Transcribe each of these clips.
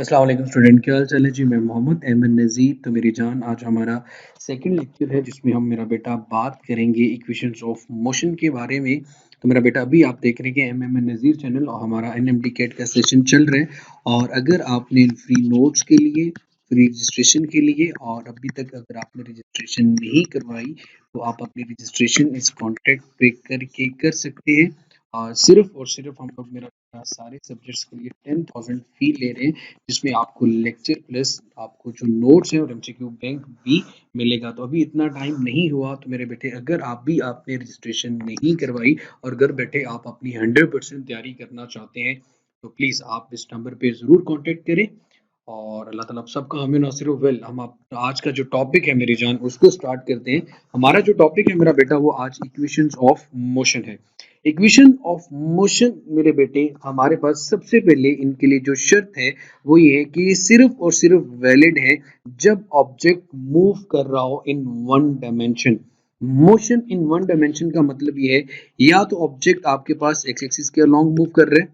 अस्सलाम वालेकुम स्टूडेंट, क्या हाल चाल है जी। मैं मोहम्मद अहमद नज़ीर। तो मेरी जान, आज हमारा सेकंड लेक्चर है जिसमें हम मेरा बेटा बात करेंगे इक्वेशंस ऑफ मोशन के बारे में। तो मेरा बेटा, अभी आप देख रहे हैं कि एम नज़ीर चैनल और हमारा एनएमडी कैट का सेशन चल रहा है। और अगर आपने फ्री नोट्स के लिए, फ्री रजिस्ट्रेशन के लिए और अभी तक अगर आपने रजिस्ट्रेशन नहीं करवाई तो आप अपनी रजिस्ट्रेशन इस कॉन्टैक्ट पे करके कर सकते हैं। सिर्फ और सिर्फ हम लोग मेरा सारे सब्जेक्ट्स के लिए 10,000 फी ले रहे हैं, जिसमें आपको लेक्चर प्लस आपको जो नोट्स हैं और एमसीक्यू बैंक भी मिलेगा। तो अभी इतना टाइम नहीं हुआ तो मेरे बेटे, अगर आप भी आपने रजिस्ट्रेशन नहीं करवाई और घर बैठे आप अपनी 100% तैयारी करना चाहते हैं तो प्लीज़ आप इस नंबर पे ज़रूर कांटेक्ट करें। और अल्लाह ताला आप सबका हमें नासिर वेल। हम आप आज का जो टॉपिक है मेरी जान, उसको स्टार्ट करते हैं। हमारा जो टॉपिक है मेरा बेटा, वो आज इक्वेशंस ऑफ मोशन है। इक्वेशन ऑफ मोशन मेरे बेटे, हमारे पास सबसे पहले इनके लिए जो शर्त है वो ये है कि ये सिर्फ और सिर्फ वैलिड है जब ऑब्जेक्ट मूव कर रहा हो in one dimension. Motion in one dimension का मतलब ये है, या तो ऑब्जेक्ट आपके पास एक्स एक्सिस के अलोंग मूव कर रहे हैं,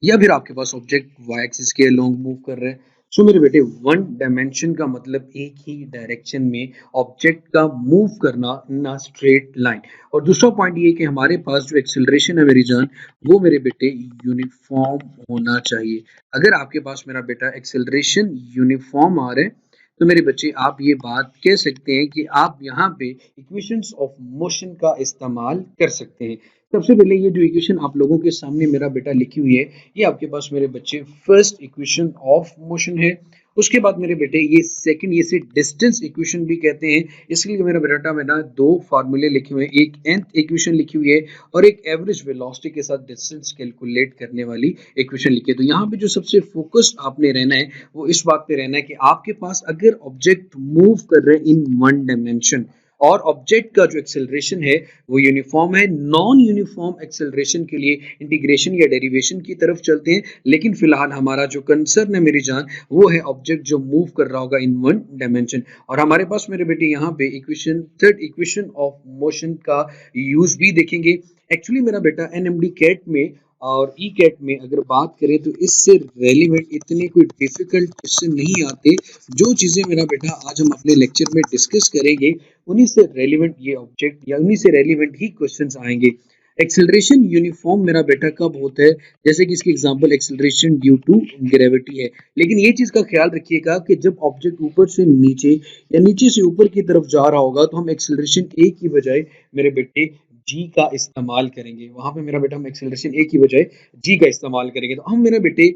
या फिर आपके पास ऑब्जेक्ट वाई एक्सिस के अलोंग मूव कर रहे हैं। सो मेरे बेटे, वन डायमेंशन का मतलब एक ही डायरेक्शन में ऑब्जेक्ट का मूव करना इन अ स्ट्रेट लाइन। और दूसरा पॉइंट ये कि हमारे पास जो एक्सेलरेशन है मेरी जान, वो मेरे बेटे यूनिफॉर्म होना चाहिए। अगर आपके पास मेरा बेटा एक्सेलरेशन यूनिफॉर्म आ रहा है तो मेरे बच्चे, आप ये बात कह सकते हैं कि आप यहाँ पे इक्वेशंस ऑफ मोशन का इस्तेमाल कर सकते हैं। सबसे पहले ये जो इक्वेशन आप लोगों के सामने मेरा बेटा लिखी हुई है, ये आपके पास मेरे बच्चे फर्स्ट इक्वेशन ऑफ मोशन है। उसके बाद मेरे बेटे ये सेकंड, ये से डिस्टेंस इक्वेशन भी कहते हैं। इसलिए मेरा बेटा मैंने दो फार्मूले लिखे हुए हैं, एक nth इक्वेशन लिखी हुई है और एक एवरेज वेलोसिटी के साथ डिस्टेंस कैलकुलेट करने वाली इक्वेशन लिखी है। तो यहाँ पे जो सबसे फोकस्ड आपने रहना है वो इस बात पे रहना है कि आपके पास अगर ऑब्जेक्ट मूव कर रहे हैं इन वन डायमेंशन और ऑब्जेक्ट का जो एक्सेलरेशन है वो यूनिफॉर्म है। नॉन यूनिफॉर्म एक्सेलरेशन के लिए इंटीग्रेशन या डेरिवेशन की तरफ चलते हैं, लेकिन फिलहाल हमारा जो कंसर्न है मेरी जान, वो है ऑब्जेक्ट जो मूव कर रहा होगा इन वन डायमेंशन। और हमारे पास मेरे बेटे यहाँ पे equation, third equation of motion का यूज भी देखेंगे। एक्चुअली मेरा बेटा एनएमडी कैट में और ई कैट में अगर बात करें तो इससे रेलिवेंट इतने कोई डिफिकल्ट क्वेश्चन नहीं आते। जो चीजें मेरा बेटा आज हम अपने लेक्चर में डिस्कस करेंगे, उन्हीं से रेलिवेंट ये ऑब्जेक्ट या उन्हीं से रेलिवेंट ही क्वेश्चंस आएंगे। एक्सेलरेशन यूनिफॉर्म मेरा बेटा कब होता है, जैसे कि इसकी example acceleration due to gravity है। लेकिन ये चीज का ख्याल रखिएगा कि जब ऑब्जेक्ट ऊपर से नीचे या नीचे से ऊपर की तरफ जा रहा होगा तो हम एक्सेलरेशन ए की बजाय मेरे बेटे जी का इस्तेमाल करेंगे। वहां पे मेरा बेटा हम एक्सेलरेशन ए की बजाय जी का इस्तेमाल करेंगे। तो हम मेरे बेटे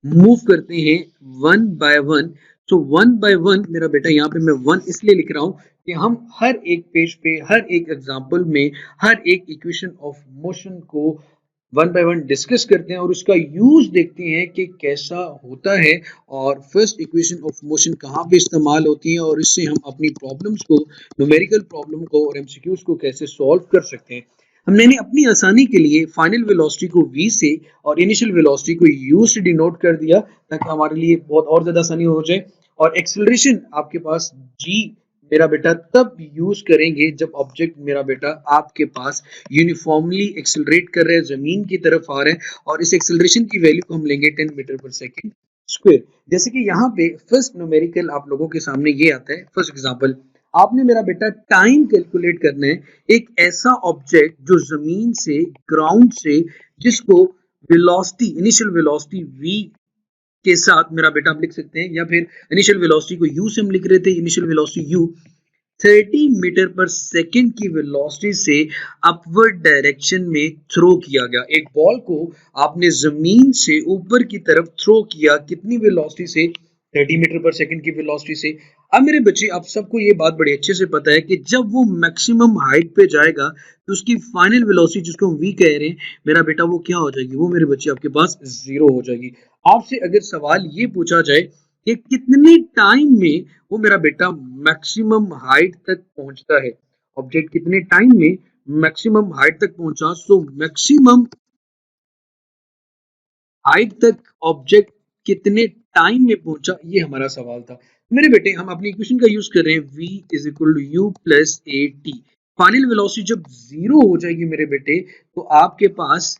मूव करते हैं वन बाय वन। तो वन बाय वन मेरा बेटा, यहाँ पे मैं वन इसलिए लिख रहा हूँ कि हम हर एक पेज पे, हर एक एग्जांपल में, हर एक इक्वेशन ऑफ मोशन को वन बाय वन डिस्कस करते हैं और उसका यूज देखते हैं कि कैसा होता है और फर्स्ट इक्वेशन ऑफ मोशन कहाँ पे इस्तेमाल होती है और इससे हम अपनी प्रॉब्लम्स को, न्यूमेरिकल प्रॉब्लम को और एमसीक्यूज को कैसे सॉल्व कर सकते हैं। हमने अपनी आसानी के लिए फाइनल वेलोसिटी को v से और इनिशियल वेलोसिटी को u से डिनोट कर दिया ताकि हमारे लिए बहुत और ज्यादा आसानी हो जाए। और एक्सेलरेशन आपके पास g मेरा बेटा तब यूज करेंगे जब ऑब्जेक्ट मेरा बेटा आपके पास यूनिफॉर्मली एक्सेलरेट कर रहे हैं, जमीन की तरफ आ रहे हैं। और इस एक्सेलरेशन की वैल्यू को हम लेंगे 10 मीटर पर सेकेंड स्क्वायर। जैसे कि यहाँ पे फर्स्ट न्यूमेरिकल आप लोगों के सामने ये आता है। फर्स्ट एग्जांपल, आपने मेरा बेटा टाइम कैलकुलेट करना है एक ऐसा ऑब्जेक्ट जो जमीन से, ग्राउंड से, जिसको वेलोसिटी, इनिशियल वेलोसिटी v के साथ मेरा बेटा आप लिख सकते हैं, या फिर इनिशियल वेलोसिटी को u से हम लिख रहे थे, इनिशियल वेलोसिटी u 30 मीटर पर सेकेंड की वेलोसिटी से अपवर्ड डायरेक्शन में थ्रो किया गया। एक बॉल को आपने जमीन से ऊपर की तरफ थ्रो किया, कितनी वेलोसिटी से? 30 मीटर पर सेकेंड की वेलोसिटी से। अब मेरे बच्चे, आप सबको ये बात बड़े अच्छे से पता है कि जब वो मैक्सिमम हाइट पे जाएगा तो उसकी फाइनल वेलोसिटी, जिसको हम v कह रहे हैं मेरा बेटा, वो क्या हो जाएगी? वो मेरे बच्चे आपके पास जीरो हो जाएगी। आपसे अगर सवाल ये पूछा जाए कि कितने टाइम में वो मेरा बेटा मैक्सिमम हाइट तक पहुंचता है, ऑब्जेक्ट कितने टाइम में मैक्सिमम हाइट तक पहुंचा, सो मैक्सिमम हाइट तक ऑब्जेक्ट कितने टाइम में पहुंचा, ये हमारा सवाल था। मेरे बेटे, हम अपनी इक्वेशन का यूज कर रहे हैं v is equal to u plus a t. Final velocity जब जीरो हो जाएगी मेरे बेटे, तो आपके पास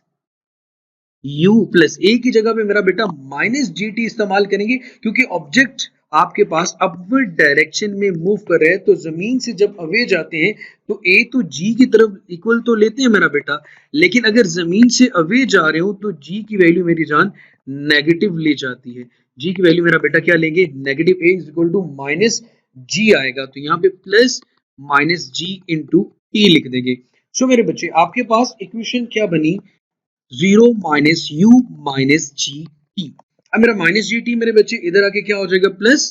u प्लस ए की जगह पे मेरा बेटा माइनस जी टी इस्तेमाल करेंगे, क्योंकि ऑब्जेक्ट आपके पास अपवर्ड डायरेक्शन में मूव कर रहे हैं, तो जमीन से जब अवे जाते हैं तो ए तो जी की तरफ इक्वल तो लेते हैं मेरा बेटा, लेकिन अगर जमीन से अवे जा रहे हो तो जी की वैल्यू मेरी जान नेगेटिव ले जाती है। जी की वैल्यू मेरा बेटा क्या लेंगे, negative A is equal to minus g आएगा, तो यहाँ पे plus minus g into t लिख देंगे। सो मेरे बच्चे आपके पास इक्वेशन क्या बनी, 0 - u - gt। अब मेरा माइनस जी टी मेरे बच्चे इधर आके क्या हो जाएगा, plus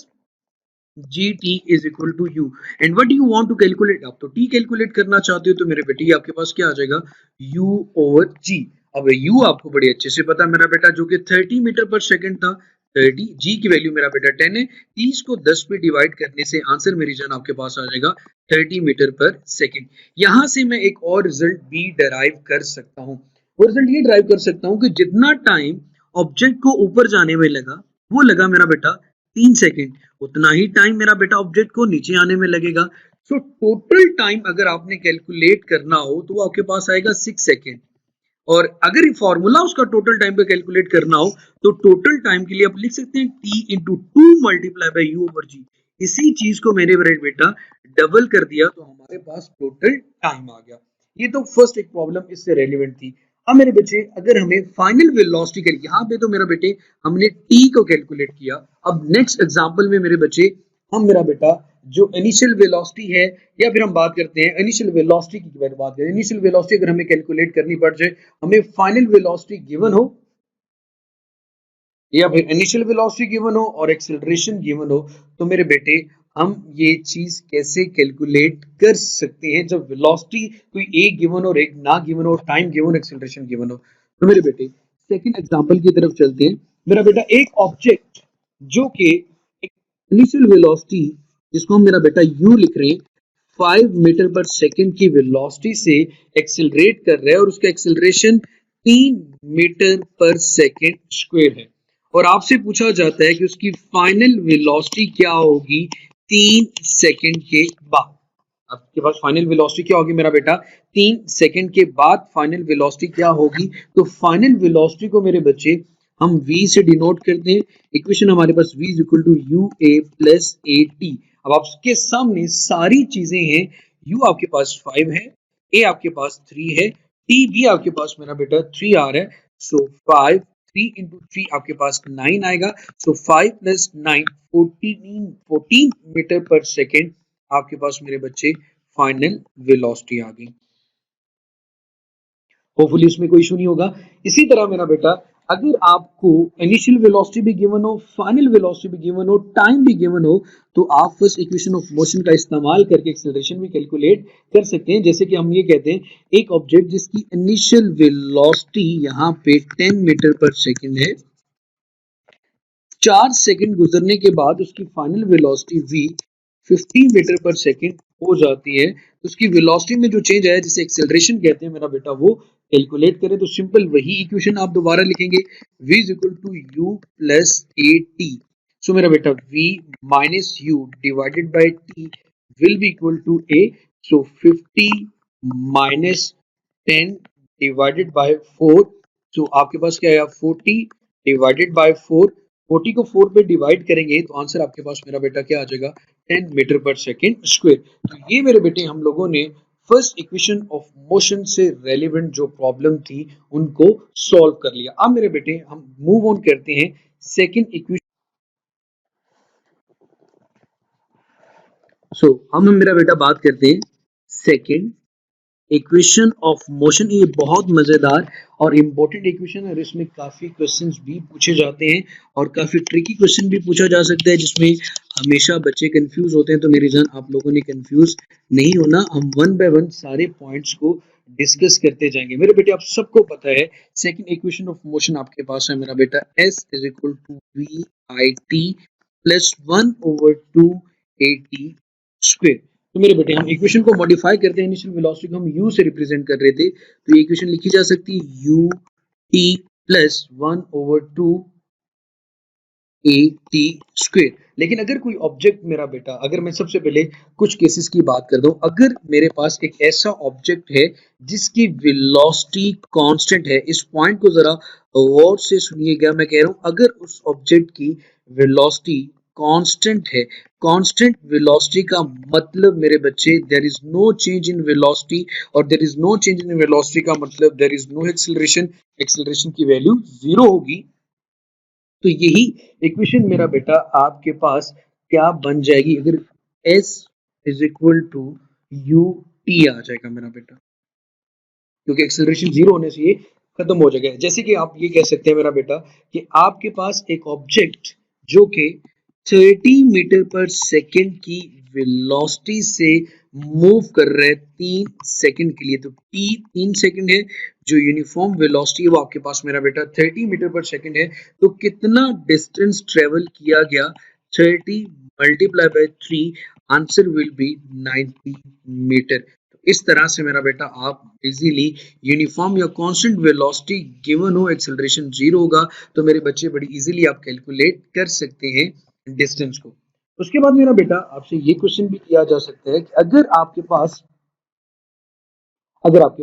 g t is equal to u. And what you want to calculate, आप तो टी कैलकुलेट करना चाहते हो, तो मेरे बेटे आपके पास क्या आ जाएगा, u ओवर जी। अब u आपको बड़े अच्छे से पता है मेरा बेटा, जो कि 30 मीटर पर सेकंड था। 30, जी की वैल्यू मेरा बेटा 10 है, 30 को 10 पे डिवाइड करने से आंसर मेरी जान आपके पास आ जाएगा 30 मीटर पर सेकंड। यहां से मैं एक और रिजल्ट भी डराइव कर सकता हूं। वो रिजल्ट ये ड्राइव कर सकता हूं कि जितना टाइम ऑब्जेक्ट को ऊपर जाने में लगा, वो लगा मेरा बेटा 3 सेकेंड, उतना ही टाइम मेरा बेटा ऑब्जेक्ट को नीचे आने में लगेगा। सो टोटल टाइम अगर आपने कैलकुलेट करना हो तो वो आपके पास आएगा 6 सेकेंड। और अगर फॉर्मूला उसका टोटल टाइम पे कैलकुलेट करना हो तो टोटल टाइम के लिए आप लिख सकते हैं t into two multiply by u over g. इसी चीज को मेरे बेटा डबल कर दिया तो हमारे पास टोटल टाइम आ गया। ये तो फर्स्ट एक प्रॉब्लम इससे रेलिवेंट थी। अब मेरे बच्चे अगर हमें फाइनल वेलोसिटी के, यहाँ पे तो मेरा बेटे हमने t को कैलकुलेट किया। अब नेक्स्ट एग्जांपल में मेरे बच्चे हम मेरा बेटा जो इनिशियल वेलोसिटी है, या फिर हम बात करते हैं इनिशियल वेलोसिटी की बात करें, इनिशियल वेलोसिटी अगर हमें कैलकुलेट करनी पड़ जाए, हमें फाइनल वेलोसिटी गिवन हो या फिर इनिशियल वेलोसिटी गिवन हो और एक्सेलरेशन गिवन हो, तो मेरे बेटे हम ये चीज कैसे कैलकुलेट कर सकते हैं जब वेलोसिटी कोई एक गिवन हो और एक ना गिवन हो, टाइम गिवन, एक्सेलरेशन गिवन हो। तो मेरे बेटे सेकंड एग्जांपल की तरफ चलते हैं। मेरा बेटा एक ऑब्जेक्ट जो कि एक इनिशियल वेलोसिटी जिसको हम मेरा बेटा u लिख रहे हैं, 5 मीटर पर सेकंड की वेलोसिटी से एक्सेलरेट कर रहा है और उसका एक्सेलरेशन 3 मीटर पर सेकंड स्क्वायर है, और आपसे पूछा जाता है कि उसकी फाइनल वेलोसिटी क्या होगी 3 सेकंड के बाद। आपके पास फाइनल वेलोसिटी क्या होगी मेरा बेटा, 3 सेकंड के बाद फाइनल वेलोसिटी क्या होगी। तो फाइनल वेलोसिटी को मेरे बच्चे हम v से डिनोट करते हैं। इक्वेशन हमारे पास v is equal to u a plus a t. अब आपके सामने सारी चीजें हैं, u आपके पास 5 है, a आपके पास 3 है, t भी आपके पास मेरा बेटा 3 आ रहा है। सो 5, 3 इंटू 3 आपके पास 9 आएगा। सो 5 प्लस 9 14 मीटर पर सेकेंड आपके पास मेरे बच्चे फाइनल वेलोसिटी आ गई। होपफुली इसमें कोई इशू नहीं होगा। इसी तरह मेरा बेटा अगर आपको इनिशियल वेलोसिटी भी गिवन हो, फाइनल वेलोसिटी भी गिवन हो, टाइम भी गिवन हो, तो आप फर्स्ट इक्वेशन ऑफ मोशन का इस्तेमाल करके एक्सेलरेशन भी कैलकुलेट कर सकते हैं। जैसे कि हम ये कहते हैं एक ऑब्जेक्ट जिसकी इनिशियल वेलोसिटी यहाँ पे 10 मीटर पर सेकेंड है, 4 सेकंड गुजरने के बाद उसकी फाइनल वेलोसिटी v 15 मीटर पर सेकंड हो जाती है, तो उसकी वेलोसिटी में जो चेंज आया जिसे एक्सेलरेशन कहते हैं मेरा बेटा, वो कैलकुलेट करें तो सिंपल वही इक्वेशन आप दोबारा लिखेंगे, v is equal to u plus a t. So मेरा बेटा v minus u divided by t will be equal to a। So 50 minus 10 divided by 4, तो आपके पास क्या आया 40 डिवाइडेड बाय 4। 40 को 4 पे डिवाइड करेंगे तो आंसर आपके पास मेरा बेटा क्या आ जाएगा 10 मीटर पर सेकेंड स्क्वायर। तो ये मेरे बेटे हम लोगों ने फर्स्ट इक्वेशन ऑफ मोशन से रेलिवेंट जो प्रॉब्लम थी उनको सॉल्व कर लिया। अब मेरे बेटे हम मूव ऑन करते हैं सेकेंड इक्वेशन। हम मेरा बेटा बात करते हैं सेकेंड इक्वेशन ऑफ मोशन। ये बहुत मजेदार और इम्पोर्टेंट इक्वेशन है और इसमें काफी क्वेश्चंस भी पूछे जाते हैं और काफी ट्रिकी क्वेश्चन भी पूछा जा सकता है, जिसमें हमेशा बच्चे कंफ्यूज होते हैं। तो मेरी जान आप लोगों ने कंफ्यूज नहीं होना, हम वन बाय वन सारे पॉइंट्स को डिस्कस करते जाएंगे। मेरे बेटे आप सबको पता है सेकंड इक्वेशन ऑफ मोशन आपके पास है मेरा बेटा s is equal to v i t plus 1/2 a t square. तो मेरे बेटे हम इक्वेशन को मॉडिफाई करते हैं, इनिशियल वेलोसिटी को हम u से रिप्रेजेंट कर रहे थे, तो ये इक्वेशन लिखी जा सकती है u t plus 1/2 a T square. लेकिन अगर कोई ऑब्जेक्ट मेरा बेटा, अगर मैं सबसे पहले कुछ केसेस की बात कर दूं, अगर मेरे पास एक ऐसा ऑब्जेक्ट है जिसकी वेलोसिटी कांस्टेंट है, इस पॉइंट को जरा गौर से सुनिएगा, मैं कह रहा हूं अगर उस ऑब्जेक्ट की वेलोसिटी कांस्टेंट है, कांस्टेंट वेलोसिटी का मतलब मेरे बच्चे there is no change in velocity, और there is no change in velocity का मतलब there is no acceleration, acceleration की वैल्यू जीरो होगी। तो यही इक्वेशन मेरा बेटा आपके पास क्या बन जाएगी, अगर s is equal to u t आ जाएगा मेरा बेटा, क्योंकि एक्सेलरेशन जीरो होने से ये खत्म हो जाएगा। जैसे कि आप ये कह सकते हैं मेरा बेटा कि आपके पास एक ऑब्जेक्ट जो कि 30 मीटर पर सेकेंड की वेलोसिटी से मूव कर रहे हैं 3 सेकंड के लिए, तो t 3 सेकंड है, जो यूनिफॉर्म वेलोसिटी है वो आपके पास मेरा बेटा 30 मीटर पर सेकेंड है। तो कितना डिस्टेंस ट्रेवल किया गया, 30 multiply by 3, answer will be 90 metre. इस तरह से मेरा बेटा आप इजीली यूनिफॉर्म या कांस्टेंट वेलोसिटी गिवन हो, एक्सेलरेशन जीरो होगा, तो मेरे बच्चे बड़ी इजीली आप कैलकुलेट कर सकते हैं डिस्टेंस को। उसके बाद मेरा बेटा आपसे ये क्वेश्चन भी किया जा सकता है कि अगर आपके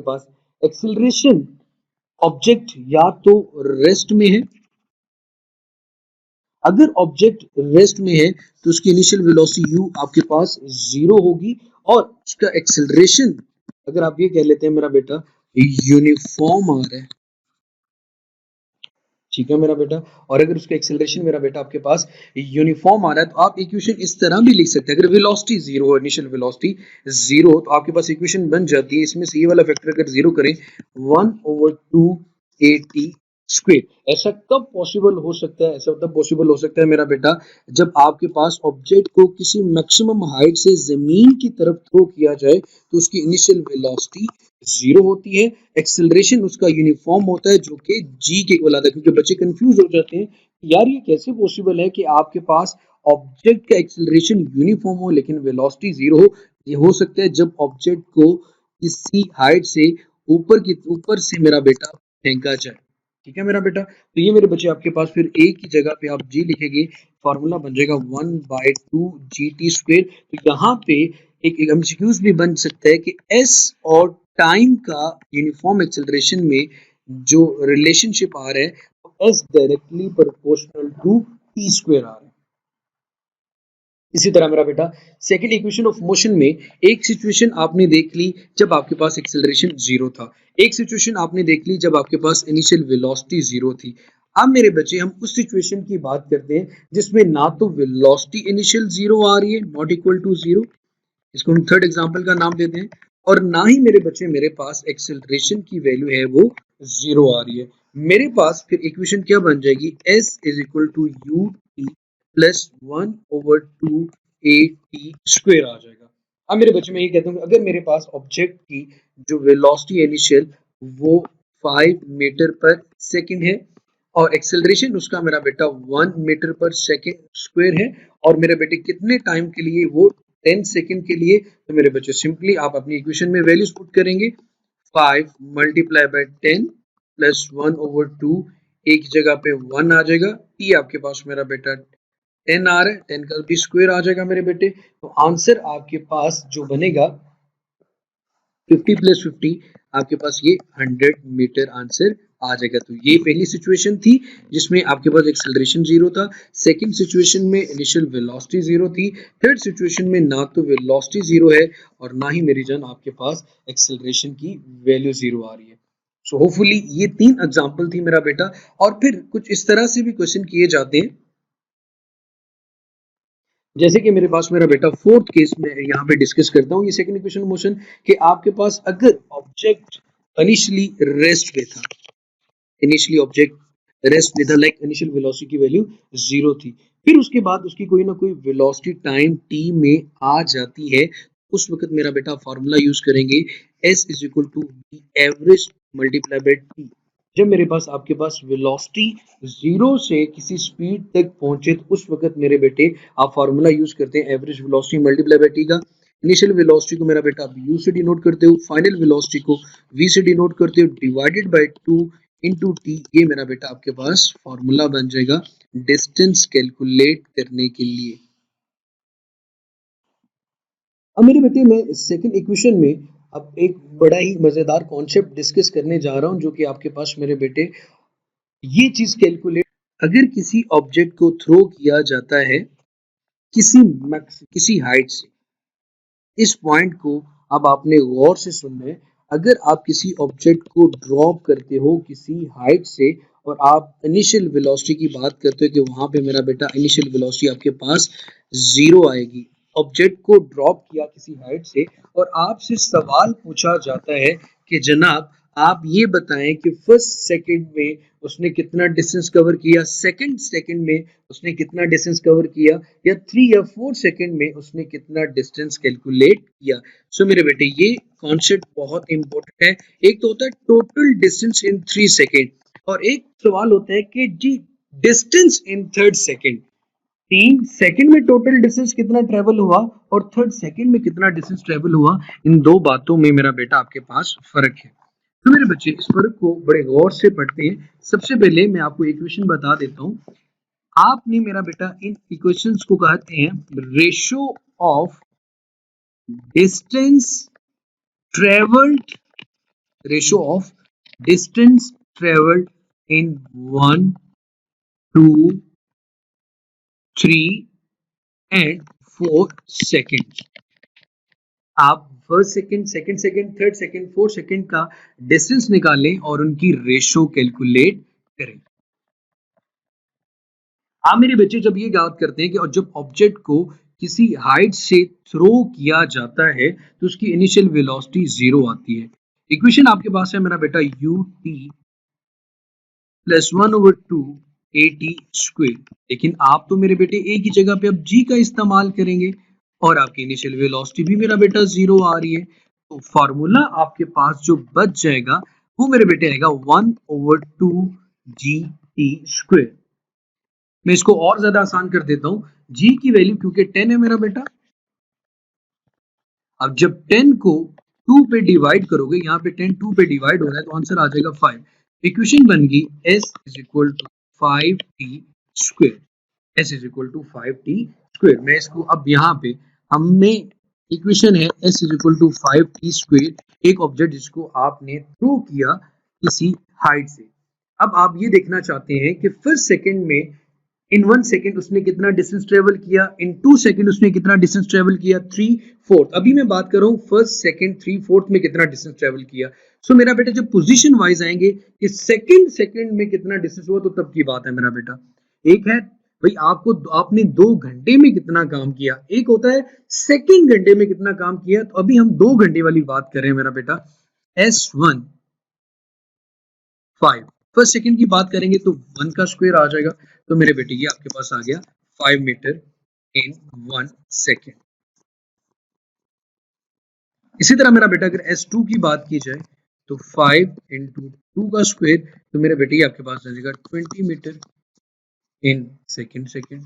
पास एक्सेलरेशन ऑब्जेक्ट या तो रेस्ट में है, अगर ऑब्जेक्ट रेस्ट में है तो उसकी इनिशियल वेलोसिटी u आपके पास जीरो होगी, और उसका एक्सेलरेशन अगर आप ये कह लेते हैं मेरा बेटा यूनिफॉर्म आ रहा है, ठीक है मेरा बेटा, और अगर उसका एक्सेलरेशन मेरा बेटा आपके पास यूनिफॉर्म आ रहा है, तो आप इक्वेशन इस तरह भी लिख सकते हैं, अगर वेलोसिटी जीरो हो, इनिशियल वेलोसिटी जीरो, तो आपके पास इक्वेशन बन जाती है, इसमें से ये वाला फैक्टर अगर जीरो करें 1/2 AT स्क्वायर। ऐसा कब पॉसिबल हो सकता है, ऐसा तब पॉसिबल हो सकता है मेरा बेटा जब आपके पास ऑब्जेक्ट को किसी मैक्सिमम हाइट से जमीन की तरफ थ्रो किया जाए, तो उसकी इनिशियल वेलोसिटी जीरो होती है, एक्सेलरेशन उसका यूनिफॉर्म होता है जो कि जी के इक्वल आता है। क्योंकि बच्चे कंफ्यूज हो जाते हैं, यार ये कैसे पॉसिबल है कि आपके पास ऑब्जेक्ट का एक्सेलरेशन यूनिफॉर्म हो लेकिन वेलोसिटी जीरो हो। ये हो सकता है जब ऑब्जेक्ट को किसी हाइट से ऊपर से मेरा बेटा फेंका जाए, ठीक है मेरा बेटा। तो ये मेरे बच्चे आपके पास फिर एक ही जगह पे आप जी लिखेंगे, फॉर्मूला बन जाएगा 1/2 GT स्क्वायर। तो यहाँ पे एक एमसीक्यूज भी बन सकता है कि s और टाइम का यूनिफॉर्म एक्सेलरेशन में जो रिलेशनशिप आ रहा है, वो s directly proportional to t square आ रहा है। इसी तरह मेरा बेटा सेकंड इक्वेशन ऑफ मोशन में एक सिचुएशन आपने देख ली जब आपके पास एक्सेलरेशन जीरो था, एक सिचुएशन आपने देख ली जब आपके पास इनिशियल वेलोसिटी जीरो थी। अब मेरे बच्चे हम उस सिचुएशन की बात करते हैं जिसमें ना तो वेलोसिटी इनिशियल जीरो आ रही है, नॉट इक्वल टू जीरो, इसको हम थर्ड एग्जांपल का नाम देते हैं, और ना ही मेरे बच्चे मेरे पास एक्सेलरेशन की वैल्यू है वो जीरो आ रही है। मेरे पास फिर इक्वेशन क्या बन जाएगी, s is equal to u t plus 1/2 a t square आ जाएगा। अब मेरे बच्चे मैं ये कहता हूँ अगर मेरे पास ऑब्जेक्ट की जो वेलोसिटी इनिशियल वो 5 मीटर पर सेकंड है, और एक्सेलरेशन उसका मेरा बेटा 1 मीटर पर सेकंड स्क्वायर है, और मेरे बेटे कितने टाइम के लिए, वो 10 सेकंड के लिए, तो मेरे बच्चे सिंपली आप अपनी इक्वेशन में वैल्यूज पुट करेंगे, 5 मल्टीप्लाई बाय 10 प्लस 1/2, एक जगह पे 1 आ जाएगा, टी आपके पास मेरा बेटा 10 आ रहा है, 10 का भी स्क्वायर आ जाएगा मेरे बेटे। तो आंसर आपके पास जो बनेगा 50 प्लस 50, आपके पास ये 100 मीटर आंसर आ जाएगा। तो ये पहली सिचुएशन थी जिसमें आपके पास एक्सेलरेशन जीरो था, सेकंड सिचुएशन में इनिशियल वेलोसिटी जीरो थी, थर्ड सिचुएशन में ना तो वेलोसिटी जीरो है और ना ही मेरी जान आपके पास एक्सेलरेशन की वैल्यू जीरो आ रही है। सो होपफुली ये तीन एग्जांपल थी मेरा बेटा, और फिर कुछ इस तरह से भी क्वेश्चन किए जाते हैं, जैसे कि मेरे पास मेरा बेटा फोर्थ केस में यहाँ पे डिस्कस करता हूँ, ये सेकंड इक्वेशन मोशन, कि आपके पास अगर ऑब्जेक्ट इनिशियली रेस्ट पे था, इनिशियली ऑब्जेक्ट रेस्ट में था, लाइक इनिशियल वेलोसिटी की वैल्यू जीरो थी, फिर उसके बाद उसकी कोई ना कोई वेलोसिटी टाइम टी में आ जाती है, उस वक्त मेरा बेटा फॉर्मूला यूज करेंगे s is equal to average multiply by t. जब मेरे पास आपके पास वेलोसिटी जीरो से किसी स्पीड तक पहुंचे, तो उस वक्त मेरे बेटे आप फार्मूला यूज करते हैं average velocity multiply by T का। इनिशियल वेलोसिटी को मेरा बेटा आप u से डिनोट करते हो, फाइनल वेलोसिटी को v से डिनोट करते हो, डिवाइडेड बाय 2 इंटू टी, ये मेरा बेटा आपके पास फॉर्मूला बन जाएगा डिस्टेंस कैलकुलेट करने के लिए। अब मेरे बेटे मैं सेकंड इक्वेशन में अब एक बड़ा ही मजेदार कॉन्सेप्ट डिस्कस करने जा रहा हूं, जो कि आपके पास मेरे बेटे ये चीज कैलकुलेट, अगर किसी ऑब्जेक्ट को थ्रो किया जाता है किसी हाइट से, इस पॉइंट को अब आपने गौर से सुनना है। अगर आप किसी ऑब्जेक्ट को ड्रॉप करते हो किसी हाइट से और आप इनिशियल वेलोसिटी की बात करते हो कि वहां पे मेरा बेटा इनिशियल वेलोसिटी आपके पास जीरो आएगी। ऑब्जेक्ट को ड्रॉप किया किसी हाइट से और आपसे सवाल पूछा जाता है कि जनाब आप ये बताएं कि फर्स्ट सेकंड में उसने कितना डिस्टेंस कवर किया, सेकंड सेकंड में उसने कितना डिस्टेंस कवर किया, या 3 या 4 सेकंड में उसने कितना डिस्टेंस कैलकुलेट किया। सो मेरे बेटे ये कॉन्सेप्ट बहुत इंपॉर्टेंट है। एक तो होता है टोटल डिस्टेंस इन 3 सेकंड और एक सवाल होता है कि g distance in third second. 3 second में टोटल डिस्टेंस कितना ट्रेवल हुआ और थर्ड सेकंड में कितना डिस्टेंस ट्रेवल हुआ, इन दो बातों में मेरा बेटा आपके पास फर्क है। तो मेरे बच्चे इस फर्क को बड़े गौर से पढ़ते हैं। सबसे पहले मैं आपको इक्वेशन बता देता हूं। आपने मेरा बेटा इन इक्वेशंस को कहते हैं ratio of distance travelled, ratio of distance travelled in 1 2 3 and 4 second. आप first second, second second, third second, fourth second का डिस्टेंस निकालें और उनकी रेशियो कैलकुलेट करें। आप मेरे बच्चे जब ये याद करते हैं कि और जब ऑब्जेक्ट को किसी हाइट से थ्रो किया जाता है तो उसकी इनिशियल वेलोसिटी जीरो आती है। इक्वेशन आपके पास है मेरा बेटा you t plus 1/2 a T square, लेकिन आप तो मेरे बेटे एक ही जगह पे अब जी का इस्तेमाल करेंगे और आपकी इनिशियल वेलोसिटी भी मेरा बेटा जीरो आ रही है, तो फॉर्मूला आपके पास जो बच जाएगा वो मेरे बेटे आएगा 1/2 जी टी स्क्वेयर। मैं इसको और ज्यादा आसान कर देता हूं, जी की वैल्यू क्योंकि 10 है मेरा बेटा, अब जब 10 को 2 पे डिवाइड करोगे, यहाँ पे 10 2 पे डिवाइड हो रहा है तो आंसर आ जाएगा 5। इक्वेशन बन गई s is equal to 5t square, s is equal to 5t square. मैं इसको अब यहाँ पे हमने इक्वेशन है s is equal to 5t square, एक ऑब्जेक्ट जिसको आपने थ्रो किया किसी हाइट से। अब आप ये देखना चाहते हैं कि फर्स्ट सेकंड में इन 1 सेकंड उसने कितना डिस्टेंस ट्रेवल किया, इन 2 सेकंड उसने कितना डिस्टेंस ट्रेवल किया, 3/4। अभी मैं बात कर रहा हूं फर्स्ट सेकंड 3/4 में कितना डिस्टेंस ट्रेवल किया। सो मेरा बेटा जब पोजीशन वाइज आएंगे कि सेकंड सेकंड में कितना डिस्टेंस हुआ तो तब की बात है मेरा बेटा। एक है भाई आपको आपने 2 घंटे में कितना काम किया, एक होता है सेकंड घंटे में कितना काम किया। तो अभी हम 2 घंटे वाली बात कर रहे हैं मेरा बेटा। S1 5, फर्स्ट सेकंड की बात करेंगे तो 1 का स्क्वायर आ जाएगा, तो मेरे बेटे ये आपके पास आ गया 5 मीटर इन 1 सेकंड। इसी तरह मेरा बेटा अगर S2 की बात की जाए तो 5 इंटू 2 का स्क्वायर, तो मेरे बेटे ये आपके पास आ जाएगा 20 मीटर इन सेकंड।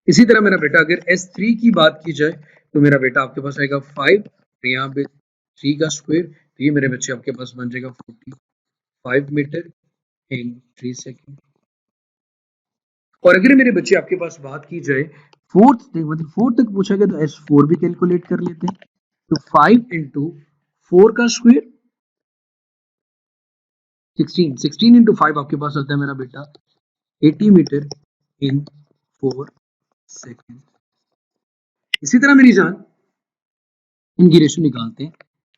इसी तरह मेरा बेटा अगर S3 की बात की जाए तो मेरा बेटा आपके पास आएगा 5 और यहाँ पे 3 का स्क्वायर, तो ये मेरे बच्चे आपके पास बन जाएगा 45 मीटर इन 3 सेकंड। और अगर मेरे बच्चे आपके पास बात की जाए फोर्थ तक, मतलब फोर्थ तक पूछा गया तो S4 भी कैलकुलेट कर लेते हैं। तो 5 इंटू 4 का स्क्वायर 16 इंटू 5 आपके पास आता है मेरा बेटा 80 मीटर इन 4 सेकंड। इसी तरह मेरी जान इनकी रेशो निकालते हैं।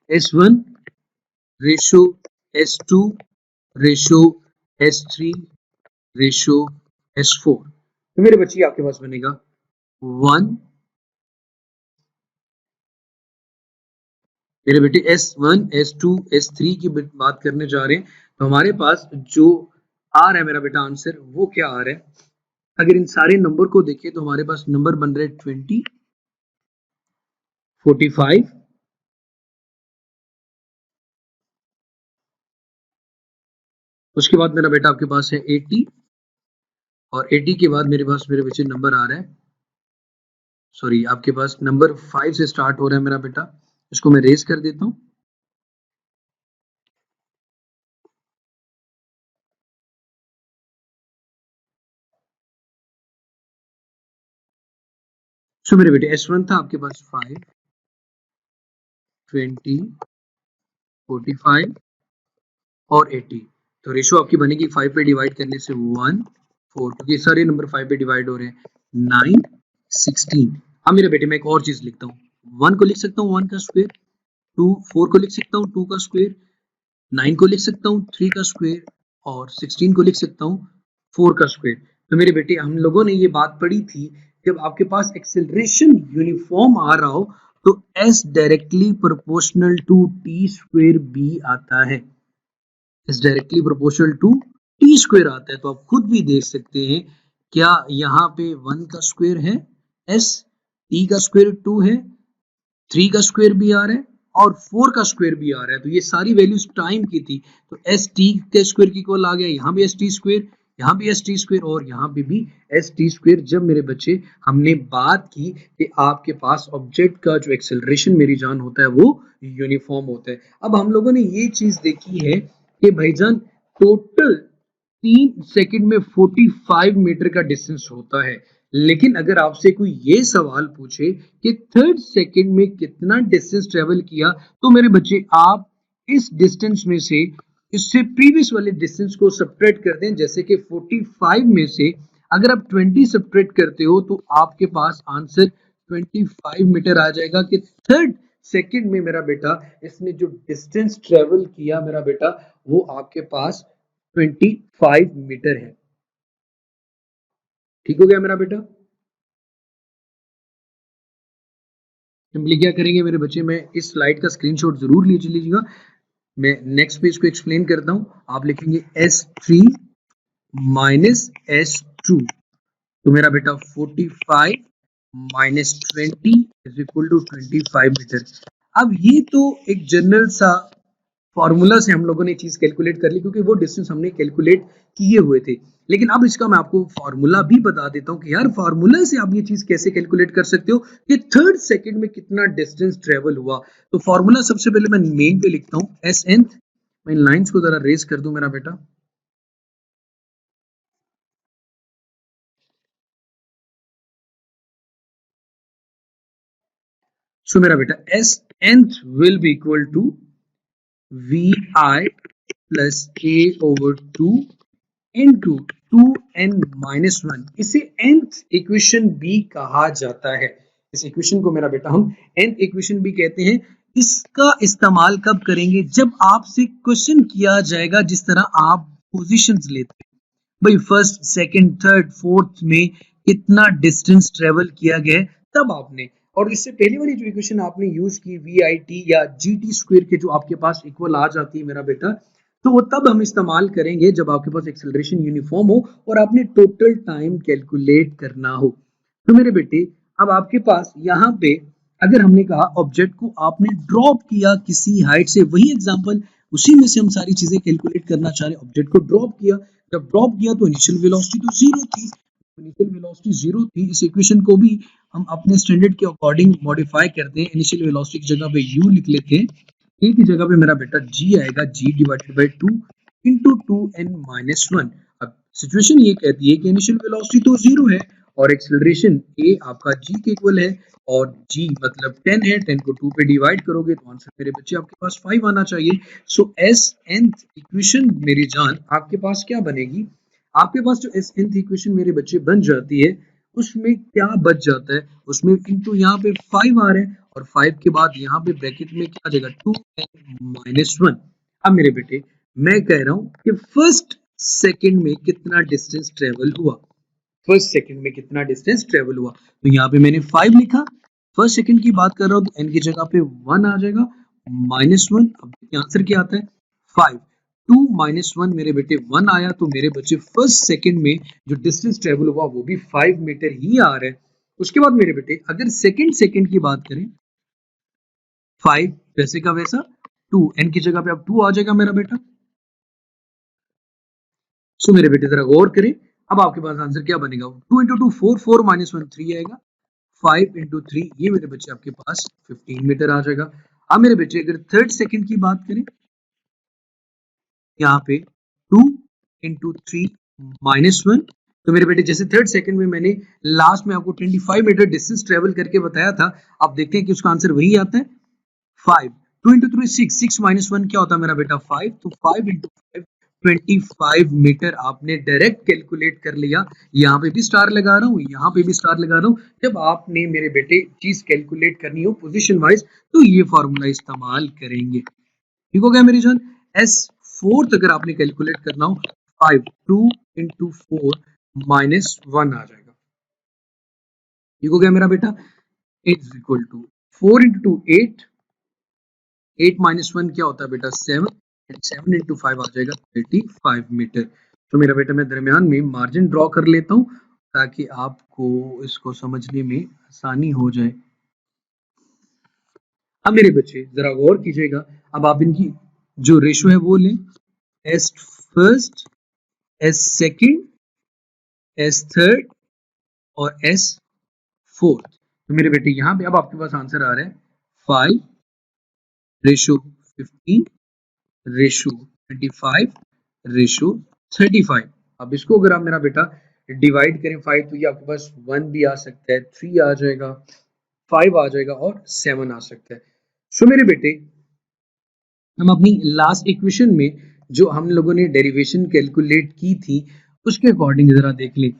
S1 ratio S2 ratio S3 ratio S4, तो मेरे बच्चे आपके पास बनेगा 1, मेरे बेटे S1 S2 S3 की बात करने जा रहे हैं, तो हमारे पास जो आ रहा है मेरा बेटा आंसर वो क्या आ रहा है। अगर इन सारे नंबर को देखें तो हमारे पास नंबर बन रहे 20, 45, उसके बाद मेरा बेटा आपके पास है 80 और 80 के बाद मेरे पास मेरे बच्चे नंबर आ रहा है, सॉरी आपके पास नंबर 5 से स्टार्ट हो रहा है मेरा बेटा, इसको मैं रेज कर देता हूं। सो मेरे बेटे S1 था आपके पास 5, 20, 45 और 80। तो रेशो आपकी बनेगी 5 पे डिवाइड करने से 1, 4, क्योंकि सारे नंबर 5 पे डिवाइड हो रहे हैं, 9, 16। अब मेरे बेटे मैं एक और चीज लिखता हूँ, 1 को लिख सकता हूँ 1 का स्क्वायर, 2 4 को लिख सकता हूँ 2 का स्क्वायर, 9 को लिख सकता हूँ 3 का स्क्वायर और 16 को लिख सकता हूँ 4 का स्क्वायर। तो मेरे बेटे हम लोगों ने ये बात पढ़ी थी, जब आपके पास एक्सेलरेशन यूनिफॉर्म आ रहा हो तो s directly proportional to t square b आता है, is directly proportional to t square आता है। तो आप खुद भी देख सकते हैं, क्या यहाँ पे 1 का स्क्वायर है s, t का स्क्वायर 2 है, 3 का स्क्वायर भी आ रहा है और 4 का स्क्वायर भी आ रहा है। तो ये सारी वैल्यूज टाइम की थी, तो एस टी के स्क्वायर की इक्वल आ गया, यहाँ भी एस टी स्क्वायर, यहाँ भी एस टी स्क्वायर और यहाँ पे भी एस टी स्क्वायर। जब मेरे बच्चे हमने बात की कि आपके पास ऑब्जेक्ट का जो एक्सेलरेशन मेरी जान होता है वो यूनिफॉर्म होता है। अब हम लोगों ने ये चीज देखी है कि भाईजान टोटल 3 सेकंड में 45 मीटर का डिस्टेंस होता है, लेकिन अगर आपसे कोई ये सवाल पूछे कि 3 सेकंड में कितना डिस्टेंस ट्रेवल किया, तो मेरे बच्चे आप इस डिस्टेंस में से इससे प्रीवियस वाले डिस्टेंस को सब्ट्रैक्ट कर दें। जैसे कि 45 में से अगर आप 20 सब्ट्रैक्ट करते हो तो आपके पास आंसर 25 मीटर आ जाएगा कि 3 सेकंड में मेरा बेटा इसने जो डिस्टेंस ट्रेवल किया मेरा बेटा वो आपके पास 25 मीटर है। ठीक हो गया मेरा बेटा। सिंपली क्या करेंगे मेरे बच्चे, मैं इस स्लाइड का स्क्रीनशॉट जरूर लीजिएगा। मैं नेक्स्ट पेज को एक्सप्लेन करता हूं। आप लिखेंगे S3 माइनस S2, तो मेरा बेटा 45 minus 20 is equal to 25 metre. अब ये तो एक जनरल सा फॉर्मूला से हम लोगों ने चीज कैलकुलेट कर ली, क्योंकि वो डिस्टेंस हमने कैलकुलेट किए हुए थे। लेकिन अब इसका मैं आपको फॉर्मूला भी बता देता हूं कि यार फॉर्मूला से आप ये चीज कैसे कैलकुलेट कर सकते हो कि 3 सेकंड में कितना डिस्टेंस ट्रेवल हुआ। तो फॉर्मूला सबसे पहले मैं मेन पे लिखता हूं एस एन। मैं इन लाइंस को जरा रेज कर दूं मेरा बेटा। सो मेरा बेटा s nth will be equal to v i plus a over 2 into 2n-1। इसे nth इक्वेशन भी कहा जाता है। इस इक्वेशन को मेरा बेटा हम nth इक्वेशन भी कहते हैं। इसका इस्तेमाल कब करेंगे, जब आपसे क्वेश्चन किया जाएगा जिस तरह आप पोजीशंस लेते हैं, भाई फर्स्ट सेकंड थर्ड फोर्थ में कितना डिस्टेंस ट्रेवल किया गया तब आपने, और इससे पहले वाली जो इक्वेशन आपने यूज की वी आई टी या जी टी स्क्वायर के जो आपके पास इक्वल आ जाती है मेरा बेटा, तो वो तब हम इस्तेमाल करेंगे जब आपके पास एक्सेलरेशन यूनिफॉर्म हो और आपने टोटल टाइम कैलकुलेट करना हो। तो मेरे बेटे अब आपके पास यहाँ पे अगर हमने कहा ऑब्जेक्ट को आपने ड्रॉप किया किसी हाइट से, वही एग्जांपल उसी में से हम सारी चीजें कैलकुलेट करना चाह रहे हैं। ऑब्जेक्ट को ड्रॉप किया, जब ड्रॉप किया तो इनिशियल वेलोसिटी तो जीरो थी, इनिशियल वेलोसिटी जीरो थी। इस इक्वेशन को भी हम अपने स्टैंडर्ड के अकॉर्डिंग मॉडिफाई करते हैं, इनिशियल वेलोसिटी की जगह पे u लिख लेते हैं, a की जगह पे मेरा बेटा g आएगा, g divided by 2 into 2n-1। अब सिचुएशन ये कहती है कि इनिशियल वेलोसिटी तो जीरो है और एक्सेलरेशन a आपका g के इक्वल है और g मतलब 10 है, 10 को 2 पे डिवाइड करोगे तो आंसर मेरे बच्चे आपके पास 5 आना चाहिए। सो एस nth इक्वेशन मेरी जान आपके पास क्या बनेगी, आपके पास जो एस nth इक्वेशन मेरे बच्चे बन जाती है उसमें क्या बच जाता है, उसमें इनटू यहाँ पे 5 आ रहे हैं और 5 के बाद यहाँ पे ब्रैकेट में क्या आ जाएगा 2n-1। अब मेरे बेटे मैं कह रहा हूं कि फर्स्ट सेकंड में कितना डिस्टेंस ट्रेवल हुआ, फर्स्ट सेकंड में कितना डिस्टेंस ट्रेवल हुआ, तो यहाँ पे मैंने 5 लिखा। फर्स्ट सेकंड की बात कर रहा हूँ तो n की जगह पे 1 आ जाएगा, -1। अब आंसर क्या आता है 5, 2 -1 मेरे बेटे 1 आया, तो मेरे बच्चे फर्स्ट सेकंड में जो डिस्टेंस ट्रेवल हुआ वो भी 5 मीटर ही आ रहा है। उसके बाद मेरे बेटे अगर सेकंड सेकंड की बात करें, 5 वैसे का वैसा 2, n की जगह पे अब 2 आ जाएगा मेरा बेटा। सो मेरे बेटे जरा गौर करें, अब आपके पास आंसर क्या बनेगा, 2 इंटू 2 4, 4 -1 3 आएगा, 5 इंटू 3 ये मेरे बच्चे आपके पास 15 मीटर आ जाएगा। अब मेरे बच्चे अगर थर्ड सेकंड की बात करें, यहाँ पे 2 इंटू 3 -1 तो मेरे बेटे जैसे थर्ड सेकंड में मैंने लास्ट में आपको 25 मीटर डिस्टेंस ट्रेवल करके बताया था, आप देखते हैं कि उसका आंसर वही आता है 5। 2 इंटू 3 6, 6 माइनस 1 क्या होता है मेरा बेटा 5, तो 5 इंटू 5 25 मीटर आपने डायरेक्ट कैलकुलेट कर लिया। यहाँ पे भी स्टार लगा रहा हूँ, यहाँ पे भी स्टार लगा रहा हूँ। जब आपने मेरे बेटे चीज कैलकुलेट करनी हो पोजीशन वाइज तो ये फॉर्मूला इस्तेमाल करेंगे। ठीक हो गया मेरी जान। एस फोर्थ अगर आपने कैलकुलेट करना हो 5 2 इंटू 4 माइनस 1 आ जाएगा। ठीक हो गया मेरा बेटा। Is equal to 4 into 2 8, 8 minus 1 क्या होता है बेटा 7, एंड 7 इंटू 5 आ जाएगा 35 मीटर। तो मेरा बेटा मैं दरमियान में मार्जिन ड्रॉ कर लेता हूँ ताकि आपको इसको समझने में आसानी हो जाए। अब मेरे बच्चे जरा गौर कीजिएगा, अब आप इनकी जो रेशो है वो लें, S first, S second, S third और एस फोर्थ। तो मेरे बेटे यहाँ पे अब आपके पास आंसर आ रहा है 5 रेशो 15 रेशो 25 रेशो 35। अब इसको अगर आप मेरा बेटा डिवाइड करें 5 तो ये आपके पास 1 भी आ सकता है, 3 आ जाएगा, 5 आ जाएगा और 7 आ सकता है। सो मेरे बेटे हम अपनी लास्ट इक्वेशन में जो हम लोगों ने डेरिवेशन कैलकुलेट की थी उसके अकॉर्डिंग जरा देख लें।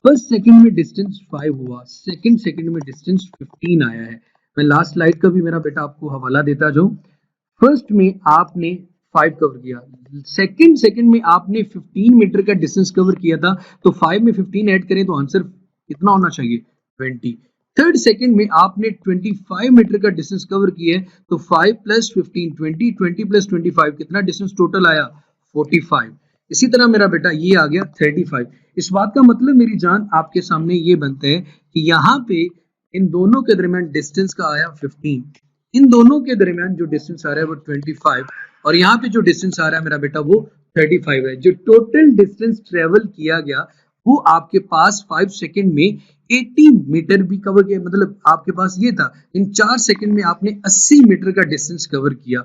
फर्स्ट सेकंड में डिस्टेंस 5 हुआ, सेकंड सेकंड में डिस्टेंस 15 आया है। मैं लास्ट स्लाइड का भी मेरा बेटा आपको हवाला देता जाऊं। फर्स्ट में आपने 5 कवर किया, सेकंड सेकंड में आपने 15 मीटर का डिस्टेंस कवर किया था, तो 5 में 15 ऐड करें तो आंसर कितना होना चाहिए 20। थर्ड सेकंड में आपने 25 मीटर का डिस्टेंस कवर किया है, तो 5 प्लस 15 20, 20 प्लस 25 कितना डिस्टेंस टोटल आया 45। इसी तरह मेरा बेटा ये आ गया 35। इस बात का मतलब मेरी जान आपके सामने ये बनता है कि यहाँ पे इन दोनों के दरमियान डिस्टेंस का आया 15, इन दोनों के दरमियान जो डिस्टेंस आ रहा है वो 25, और यहाँ पे जो डिस्टेंस आ रहा है मेरा बेटा वो 35 है। जो टोटल डिस्टेंस ट्रेवल किया गया वो आपके पास 5 सेकंड में 80 मीटर भी कवर किया, मतलब आपके पास ये था इन 4 सेकंड में आपने 80 मीटर का डिस्टेंस कवर किया।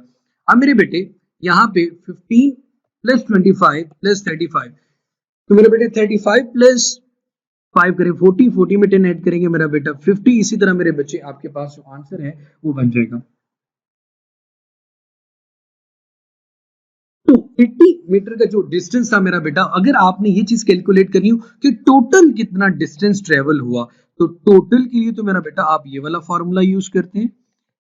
अब मेरे बेटे यहाँ पे 15 प्लस 25 प्लस 35, तो मेरे बेटे 35 प्लस 5 करें 40, 40 में 10 ऐड करेंगे मेरा बेटा 50। इसी तरह मेरे बच्चे आपके पास जो आंसर है वो बन जाएगा। तो 80 मीटर का जो डिस्टेंस था मेरा बेटा, अगर आपने ये चीज कैलकुलेट करनी हो कि टोटल कितना डिस्टेंस ट्रेवल हुआ, तो टोटल के लिए तो मेरा बेटा आप ये वाला फॉर्मूला यूज करते हैं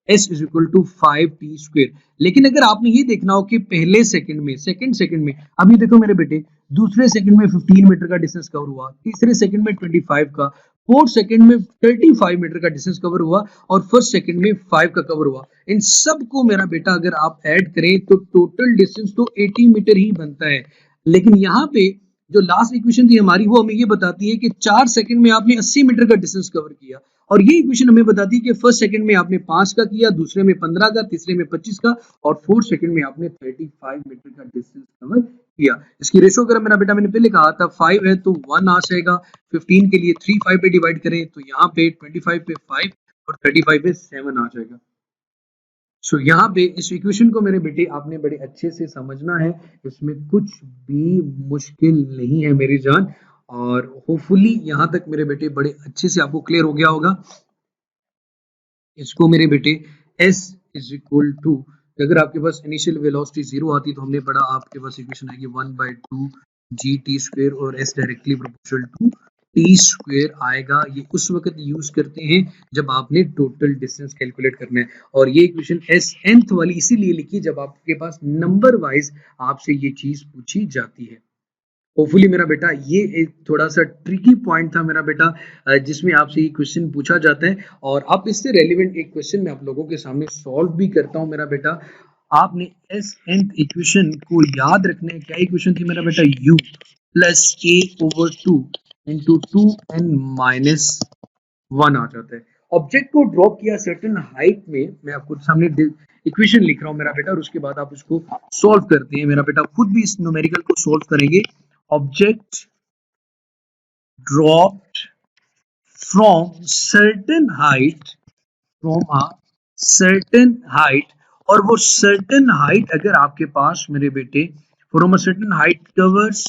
S is equal to 5t²। लेकिन अगर आपने ये देखना हो कि पहले सेकंड में, सेकंड सेकंड में, अभी देखो मेरे बेटे दूसरे सेकंड में 15 मीटर का डिस्टेंस कवर हुआ, तीसरे सेकंड में 25 का, फोर्थ सेकंड में 35 मीटर का डिस्टेंस कवर हुआ, और फर्स्ट सेकंड में 5 का कवर हुआ। इन सब को मेरा बेटा अगर आप ऐड करें तो टोटल डिस्टेंस तो 80 मीटर ही बनता है। लेकिन यहाँ पे जो लास्ट इक्वेशन थी हमारी वो हमें ये बताती है कि 4 सेकंड में आपने 80 मीटर का डिस्टेंस कवर किया, और ये इक्वेशन हमें बताती है कि फर्स्ट सेकंड में आपने 5 का किया, दूसरे में 15 का, तीसरे में 25 का, और फोर्थ सेकंड में आपने 35 मीटर का डिस्टेंस कवर किया। इसकी रेशो अगर मेरा बेटा मैंने पहले कहा था 5 है तो 1 आ जाएगा, 15 के लिए 3 5 पे डिवाइड करें तो यहाँ पे 25 पे 5 और 35 पे 7 आ जाएगा। सो यहाँ पे इस इक्वेशन को मेरे बेटे आपने बड़े अच्छे से समझना है, इसमें कुछ भी मुश्किल नहीं है मेरी जान, और होपफुली यहाँ तक मेरे बेटे बड़े अच्छे से आपको क्लियर हो गया होगा। इसको मेरे बेटे s इज इक्वल टू, अगर आपके पास इनिशियल वेलोसिटी 0 आती तो हमने पढ़ा आपके पास इक्वेशन आएगी 1/2 gt² और s directly proportional to t² आएगा। ये उस वक्त यूज करते हैं जब आपने टोटल डिस्टेंस कैलकुलेट करना है, और ये इक्वेशन s nth वाली इसीलिए लिखी जब आपके पास नंबर वाइज आपसे ये चीज पूछी जाती है। होपफुली मेरा बेटा ये एक थोड़ा सा ट्रिकी पॉइंट था मेरा बेटा, जिसमें आपसे ये क्वेश्चन पूछा जाता है, और आप इससे रेलिवेंट एक क्वेश्चन मैं आप लोगों के सामने सॉल्व भी करता हूं मेरा बेटा। आपने एस nth इक्वेशन को याद रखना है। क्या इक्वेशन थी मेरा बेटा, u plus a over 2 into 2n minus 1 आ जाता है। ऑब्जेक्ट को ड्रॉप किया सर्टेन हाइट में, मैं आपको सामने इक्वेशन लिख रहा हूं मेरा बेटा, और उसके बाद आप उसको सॉल्व करते हैं मेरा बेटा, खुद भी इस न्यूमेरिकल को सॉल्व करेंगे। Object dropped from certain height, from a certain height, और वो certain height अगर आपके पास मेरे बेटे from a certain height covers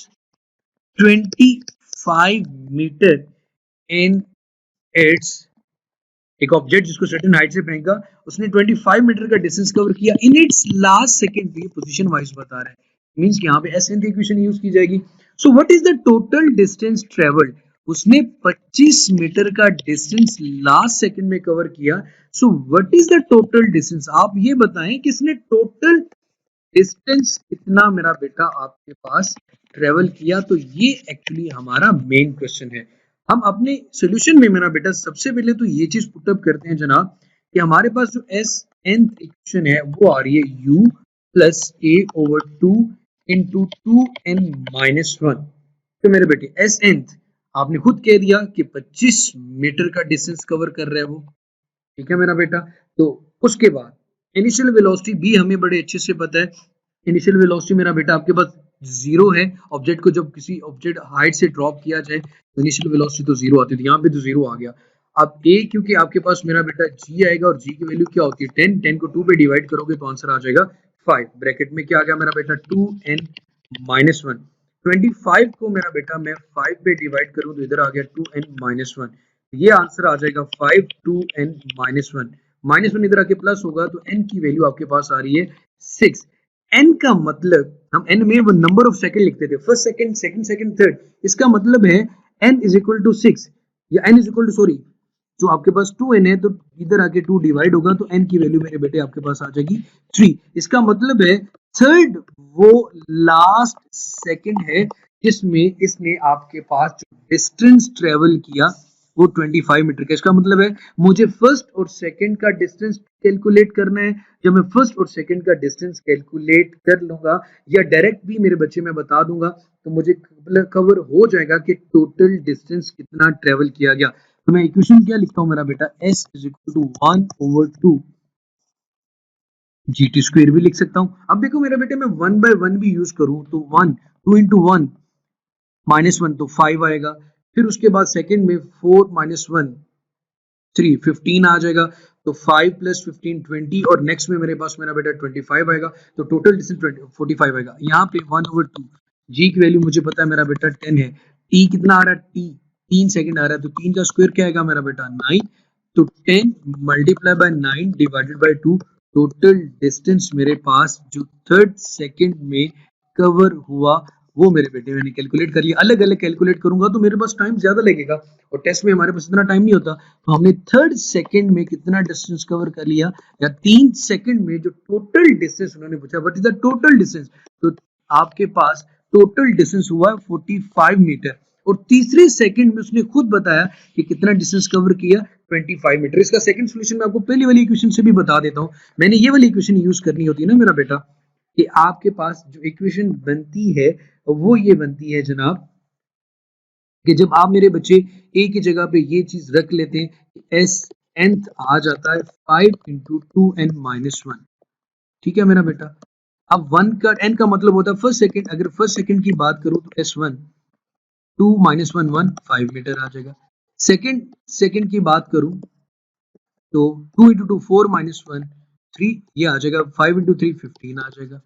25 25 metre in its, एक ऑब्जेक्ट जिसको सर्टेन हाइट से फेंका, उसने 25 मीटर का डिस्टेंस कवर किया इन इट्स लास्ट सेकंड पे, पोजीशन वाइज बता रहा है, मींस कि यहां पे एस nth इक्वेशन यूज की जाएगी। So what is the total distance travelled, उसने 25 मीटर का डिस्टेंस लास्ट सेकंड में कवर किया। So what is the total distance, आप ये बताएं कि इसने टोटल डिस्टेंस कितना मेरा बेटा आपके पास ट्रेवल किया। तो ये एक्चुअली हमारा मेन क्वेश्चन है। हम अपने सॉल्यूशन में मेरा बेटा सबसे पहले तो ये चीज पुटअप करते हैं जनाब कि हमारे पास जो एस nth इक्वेशन है वो आ रही है u plus a over 2 into 2n minus 1। तो मेरे बेटे एस nth आपने खुद कह दिया कि 25 मीटर का डिस्टेंस कवर कर रहा है वो, ठीक है मेरा बेटा। तो उसके बाद इनिशियल वेलोसिटी भी हमें बड़े अच्छे से पता है। इनिशियल वेलोसिटी मेरा बेटा आपके पास जीरो है, ऑब्जेक्ट को जब किसी ऑब्जेक्ट हाइट से ड्रॉप किया जाए तो इनिशियल वेलोसिटी तो जीरो आती थी, यहाँ पे तो जीरो आ गया। अब ए क्योंकि आपके पास मेरा बेटा जी आएगा और जी की वैल्यू क्या होती है 10, 10 को 2 पे डिवाइड करोगे तो आंसर आ जाएगा 5, ब्रैकेट में क्या आ गया मेरा बेटा 2n माइनस 1। 25 को मेरा बेटा मैं 5 पे डिवाइड करूं तो इधर आ गया 2n माइनस 1, ये आंसर आ जाएगा 5 2n माइनस 1, माइनस 1 इधर आके प्लस होगा तो n की वैल्यू आपके पास आ रही है 6। n का मतलब हम n में वो नंबर ऑफ सेकंड लिखते थे, first second second second third, इसका मतलब है n इज इक्वल टू 6 या n is equal to sorry जो आपके पास 2n है तो इधर आके 2 डिवाइड होगा तो n की वैल्यू मेरे बेटे आपके पास आ जाएगी 3। इसका मतलब है थर्ड वो लास्ट सेकंड है जिसमें इसने आपके पास जो डिस्टेंस ट्रेवल किया वो 25 मीटर का। इसका मतलब है मुझे फर्स्ट और सेकंड का डिस्टेंस कैलकुलेट करना है। जब मैं फर्स्ट और सेकंड का डिस्टेंस कैलकुलेट कर लूंगा या डायरेक्ट भी मेरे बच्चे में बता दूंगा तो मुझे कवर हो जाएगा कि टोटल डिस्टेंस कितना ट्रेवल किया गया। तो मैं इक्वेशन क्या लिखता हूं मेरा बेटा s is equal to 1 over 2 g t square भी लिख सकता हूं। अब देखो मेरे बेटे मैं 1 बाय 1 भी यूज करूं तो 1 2 इंटू 1 माइनस 1 तो 5 आएगा, फिर उसके बाद सेकंड में 4 माइनस 1 3 15 आ जाएगा, तो 5 प्लस 15 20 और नेक्स्ट में मेरे पास मेरा बेटा 25 आएगा, तो टोटल डिस्टेंस 45 आएगा। यहाँ पे 1 ओवर 2 जी की वैल्यू मुझे पता है मेरा बेटा 10 है, टी कितना आ रहा है टी 3 सेकंड आ रहा है, तो 3 का स्क्वायर क्या आएगा मेरा बेटा 9, तो 10 multiply by 9 divided by 2, total distance मेरे पास जो थर्ड सेकंड में कवर हुआ वो मेरे बेटे मैंने कैलकुलेट कर लिया। अलग अलग कैलकुलेट करूंगा तो मेरे पास टाइम ज्यादा लगेगा और टेस्ट में हमारे पास इतना टाइम नहीं होता, तो हमने थर्ड सेकंड में कितना डिस्टेंस कवर कर लिया या 3 सेकंड में जो टोटल डिस्टेंस उन्होंने पूछा what is the total distance, तो आपके पास टोटल डिस्टेंस हुआ 45 मीटर और तीसरे सेकंड में उसने खुद बताया कि कितना डिस्टेंस कवर किया 25 मीटर। इसका सेकंड सॉल्यूशन मैं आपको पहली वाली इक्वेशन से भी बता देता हूं, मैंने ये वाली इक्वेशन यूज करनी होती है ना मेरा बेटा कि आपके पास जो इक्वेशन बनती है वो ये बनती है जनाब कि जब आप मेरे बच्चे ए की जगह पे ये चीज रख लेते हैं कि एस nth आ जाता है 5 इंटू 2n माइनस 1, ठीक है मेरा बेटा। अब 1 का n का मतलब होता है फर्स्ट सेकंड, अगर फर्स्ट सेकंड की बात करूं तो s1 2 माइनस 1 1 5 मीटर आ जाएगा। सेकंड सेकंड की बात करूं तो 2 इंटू 2 4 माइनस 1 3 ये आ जाएगा, 5 इंटू 3 15 आ जाएगा।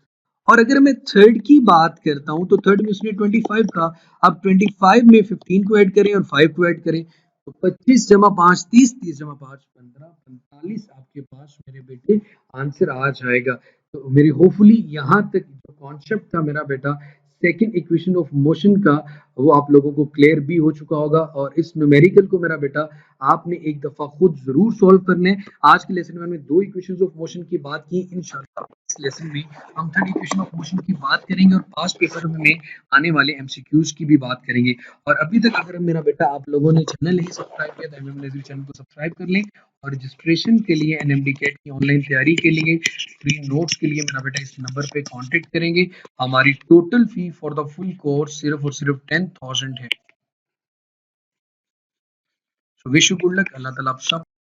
और अगर मैं थर्ड की बात करता हूं तो थर्ड में उसने 25 का, अब 25 में 15 को ऐड करें और 5 को ऐड करें तो 25 जमा 5 30, 30 जमा 5 15 45 आपके पास मेरे बेटे आंसर आ जाएगा। तो मेरी होपफुली यहाँ तक जो कॉन्सेप्ट था मेरा बेटा सेकंड इक्वेशन ऑफ मोशन का वो आप लोगों को क्लियर भी हो चुका होगा और इस न्यूमेरिकल को मेरा बेटा आपने एक दफा खुद जरूर सॉल्व करना है। आज के लेसन में हमने दो इक्वेशंस ऑफ मोशन की बात की, इंशाल्लाह इस लेसन में हम थर्ड इक्वेशन ऑफ मोशन की बात करेंगे और पास्ट पेपर में आने वाले एमसीक्यूज की भी बात करेंगे। और अभी तक अगर मेरा बेटा आप लोगों ने चैनल नहीं सब्सक्राइब किया तो एमएम नज़ीर चैनल को सब्सक्राइब कर लें और रजिस्ट्रेशन के लिए एनएमडी कैट की ऑनलाइन तैयारी के लिए फ्री नोट्स के लिए मेरा बेटा इस नंबर पे कांटेक्ट करेंगे। हमारी total fee for the full course सिर्फ और सिर्फ 10,000 है। So wish you good luck, अल्लाह ताला आप सब